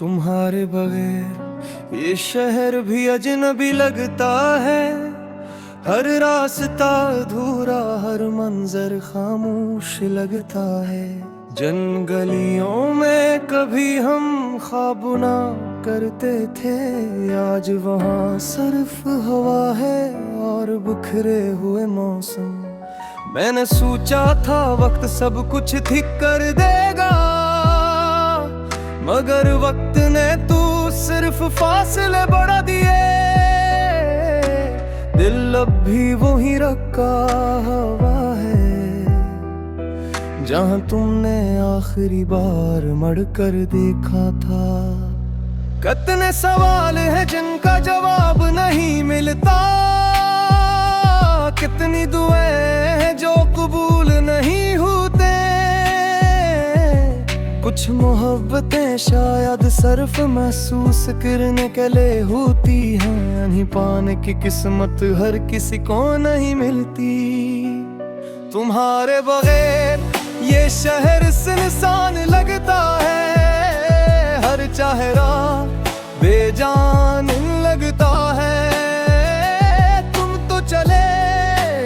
तुम्हारे बगैर ये शहर भी अजनबी लगता है। हर रास्ता अधूरा, हर मंजर खामोश लगता है। जंगलियों में कभी हम ख्वाब ना करते थे, आज वहाँ सिर्फ हवा है और बिखरे हुए मौसम। मैंने सोचा था वक्त सब कुछ ठीक कर देगा, मगर वक्त ने तू सिर्फ फासले बढ़ा दिए। दिल अब भी वही रखा हुआ है जहां तुमने आखिरी बार मुड़कर देखा था। कितने सवाल हैं जिनका जवाब नहीं मिलता, कितनी दुआएं हैं जो कबूल नहीं होते। कुछ मोहब्बतें शायद सिर्फ महसूस करने के लिए होती हैं, नहीं पाने की किस्मत हर किसी को नहीं मिलती। तुम्हारे बगैर ये शहर सुनसान लगता है, हर चेहरा बेजान लगता है। तुम तो चले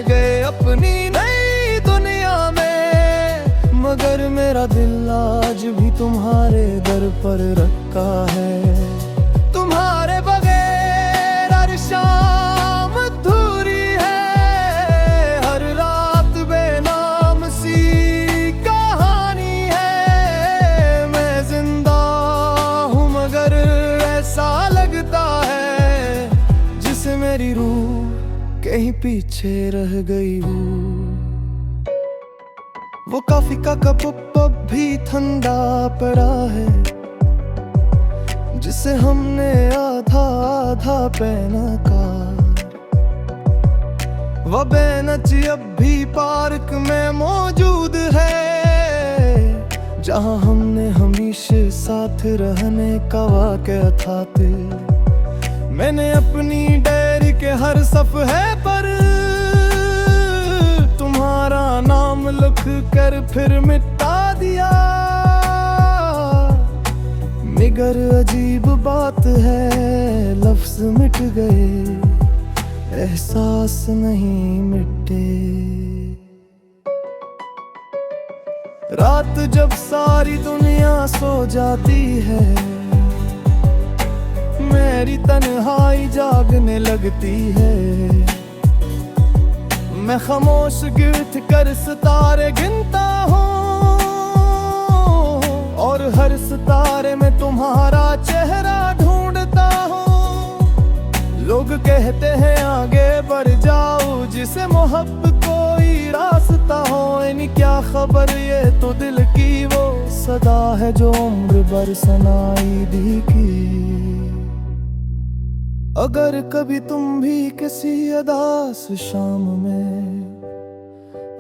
गए अपनी नई दुनिया में, मगर मेरा दिल आज भी तुम्हारे दर पर रखा है। तुम्हारे बगैर हर शाम अधूरी है, हर रात बेनाम सी कहानी है। मैं जिंदा हूँ मगर ऐसा लगता है जिसे मेरी रूह कहीं पीछे रह गई हूँ। वो कॉफी का कप अब भी ठंडा पड़ा है, जिसे हमने आधा आधा पहना का। वो बेंच अब भी पार्क में मौजूद है, जहां हमने हमेशा साथ रहने का वाक़या था। मैंने अपनी डायरी के हर सफ़े पर तुम्हारा नाम लिख कर फिर मिटा दिया। मगर अजीब बात है, लफ्ज मिट गए, एहसास नहीं मिटे। रात जब सारी दुनिया सो जाती है, मेरी तन्हाई जागने लगती है। मैं खामोश गिरथ कर सितारे गिनता हूँ, और हर सितारे में तुम्हारा चेहरा ढूंढता हूँ। लोग कहते हैं आगे बढ़ जाओ, जिसे मोहब्बत कोई रास्ता हो। इन्हीं क्या खबर, ये तो दिल की वो सदा है जो उम्र भर सुनाई दी की। अगर कभी तुम भी किसी उदास शाम में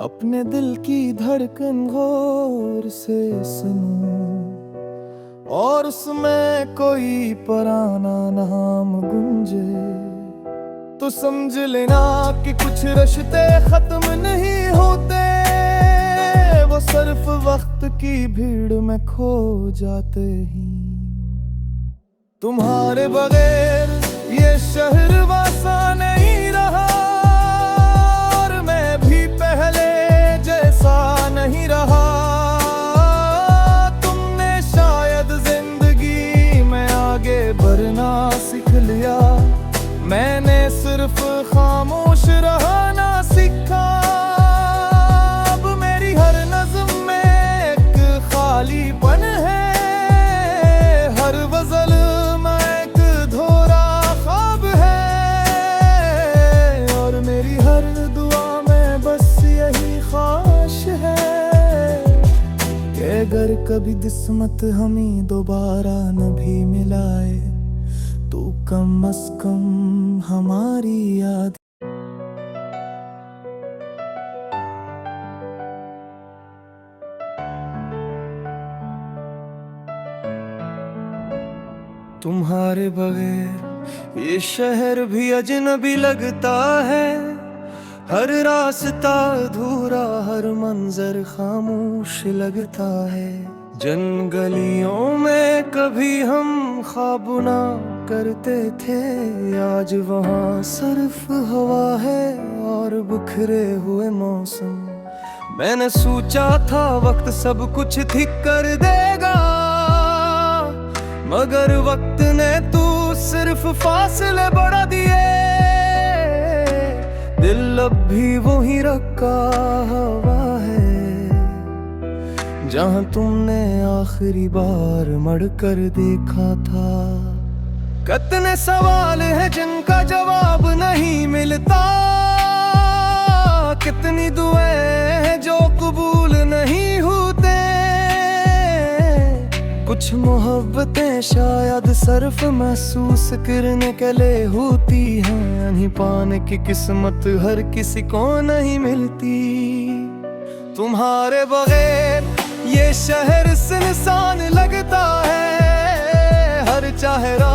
अपने दिल की धड़कन गौर से सुनो, और उसमें कोई पुराना नाम गूंजे, तो समझ लेना कि कुछ रिश्ते खत्म नहीं होते, वो सिर्फ वक्त की भीड़ में खो जाते ही। तुम्हारे बगैर ये शहर वासा नहीं रहा, और मैं भी पहले जैसा नहीं रहा। तुमने शायद जिंदगी में आगे बढ़ना सीख लिया, मैंने सिर्फ खामोश रहना सीखा। अब मेरी हर नज़्म में एक खालीपन है, हर गज़ल में एक धोरा ख्वाब है, और मेरी हर दुआ में बस यही ख्वाहिश है कि अगर कभी किस्मत हमें दोबारा न भी मिलाए, तो कम से कम हमारी याद। तुम्हारे बगैर ये शहर भी अजनबी लगता है। हर रास्ता अधूरा, हर मंजर खामोश लगता है। जिन गलियों में कभी हम ख्वाब ना करते थे, आज वहाँ सिर्फ हवा है और बिखरे हुए मौसम। मैंने सोचा था वक्त सब कुछ ठीक कर देगा, मगर वक्त ने तू सिर्फ फासले बढ़ा दिए। दिल अब भी वही रखा हवा है जहाँ तुमने आखिरी बार मुड़कर देखा था। कितने सवाल हैं जिनका जवाब नहीं मिलता, कितनी दुआएं हैं जो कबूल नहीं होते। कुछ मोहब्बतें शायद सिर्फ महसूस करने के लिए होती हैं, नहीं पाने की किस्मत हर किसी को नहीं मिलती। तुम्हारे बगैर ये शहर सुनसान लगता है, हर चेहरा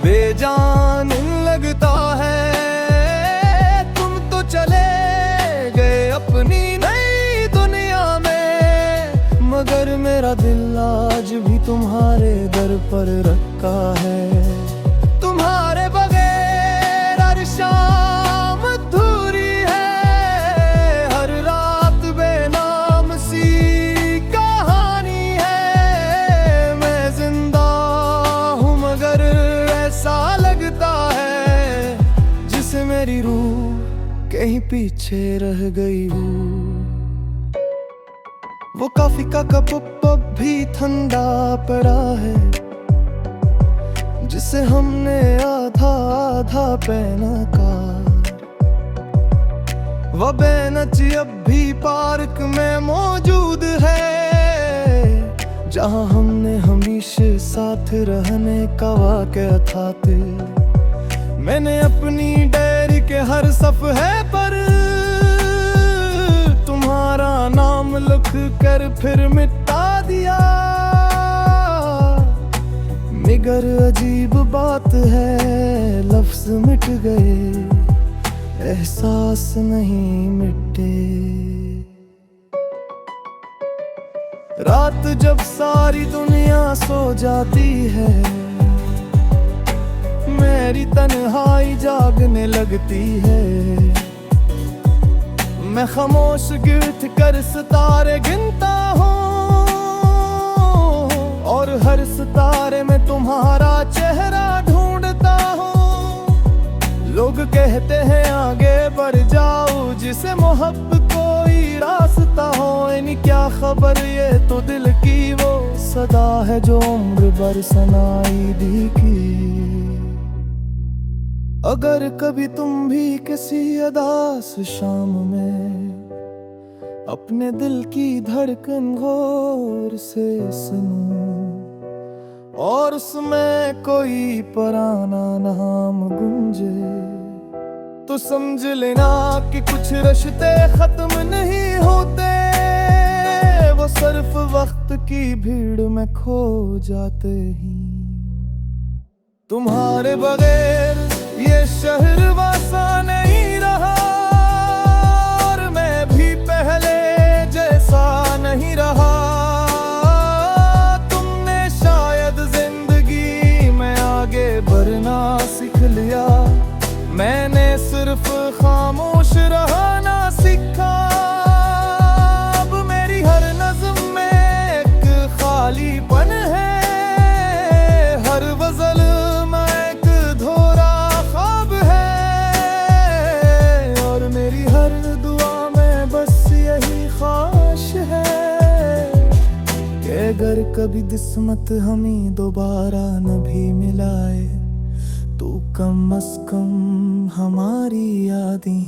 बेजान लगता है। तुम तो चले गए अपनी नई दुनिया में, मगर मेरा दिल आज भी तुम्हारे दर पर रखा है। तुम्हारे बगैर हर शाम अधूरी है, हर रात बेनाम सी कहानी है। मैं जिंदा हूँ मगर ऐसा लगता है जिसे मेरी रूह कहीं पीछे रह गई हूँ। वो कॉफी का कप अब भी ठंडा पड़ा है, जिसे हमने आधा आधा पहना का। वो बेंच अब भी पार्क में मौजूद है, जहाँ हमने हमेशा साथ रहने का वाक़या था। मैंने अपनी डायरी के हर सफ़े पर तुम्हारा नाम लिख कर फिर मिटा दिया, मगर अजीब बात है लफ्ज़ मिट गए, एहसास नहीं मिटे। रात जब सारी दुनिया सो जाती है, मेरी तन्हाई जागने लगती है। मैं खामोश गिरथ कर सितारे गिनता हूँ, और हर सितारे में तुम्हारा चेहरा ढूंढता हूँ। लोग कहते हैं आगे बढ़ जाओ, जिसे मोहब्बत कोई रास्ता हो। इन्हीं क्या खबर, ये तो दिल की वो सदा है जो उम्र भर सुनाई दी की। अगर कभी तुम भी किसी उदास शाम में अपने दिल की धड़कन गौर से सुनो, और उसमें कोई पुराना नाम गूंजे, तो समझ लेना कि कुछ रिश्ते खत्म नहीं होते, वो सिर्फ वक्त की भीड़ में खो जाते ही। तुम्हारे बगैर ये शहर वासा नहीं रहा, और मैं भी पहले जैसा नहीं रहा। तुमने शायद जिंदगी में आगे बढ़ना सीख लिया, मैंने सिर्फ खामोश रहना सीखा। अब मेरी हर नज़्म में एक खालीपन है, हर गज़ल में एक धोरा ख्वाब है, और मेरी हर दुआ में बस यही ख्वाहिश है कि अगर कभी किस्मत हमें दोबारा न भी मिलाए, तो कम से कम हमारी यादें